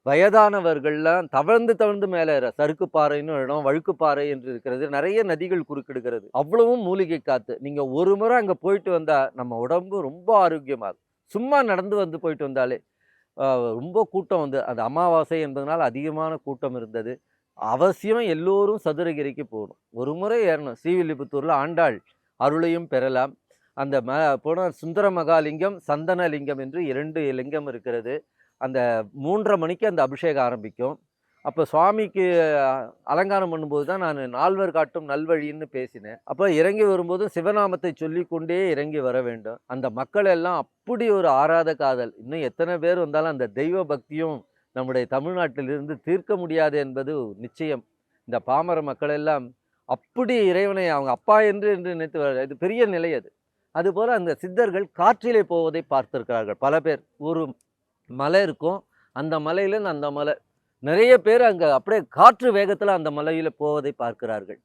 வயதானவர்கள்லாம் தவழ்ந்து தவழ்ந்து மேலே ஏற சறுக்கு பாறைன்னு ஒரு இடம், வழுக்கு பாறை என்று இருக்கிறது. நெறைய நதிகள் குறுக்கிடுகிறது. அவ்வளவும் மூலிகை காத்து. நீங்க ஒரு முறை அங்க போயிட்டு வந்தா, நம்ம உடம்பு ரொம்ப ஆரோக்கியமா இருக்கும். சும்மா நடந்து வந்து போயிட்டு வந்தாலே, அ ரொம்ப கூட்டம் வந்து அது அமாவாசை என்பதனால அதிகமான கூட்டம் இருந்தது. அவசியம் எல்லோரும் சதுரகிரிக்கு போணும். ஒரு முறை ஏறணும். ஸ்ரீவில்லிபுத்தூர்ல ஆண்டாள் அருளையும் பெறலாம். அந்த போனா சுந்தர மகாலிங்கம், சந்தன லிங்கம் என்று 2 லிங்கம் இருக்கிறது. அந்த 3:30 மணிக்கு அந்த அபிஷேகம் ஆரம்பிக்கும். அப்ப சுவாமிக்கு அலங்காரம் பண்ணும்போது தான் நானு நால்வர் காட்டும் நல்வழின்னு பேசினேன். அப்ப இறங்கி வரும்போது சிவநாமத்தை சொல்லிக்கொண்டே இறங்கி வர வேண்டும். அந்த மக்கள் எல்லாம் அப்படி ஒரு ஆறாத காதல். இன்னும் எத்தனை பேர் வந்தாலும் அந்த தெய்வ பக்தியும் நம்முடைய தமிழ்நாட்டிலிருந்து தீர்க்க முடியாது என்பது நிச்சயம். இந்த பாமர மக்கள் எல்லாம் அப்படி இறைவனை அவங்க அப்பா என்று நினைத்து இது பெரிய நிலை அது. அதுபோல அந்த சித்தர்கள் காற்றிலே போவதை பார்த்திருக்கிறார்கள் பல பேர். ஒரு மலை இருக்கும். அந்த மலையிலேருந்து அந்த மலை. நிறைய பேர் அங்க அப்படியே காற்று வேகத்துல அந்த மலையில போவதை பார்க்கிறார்கள்.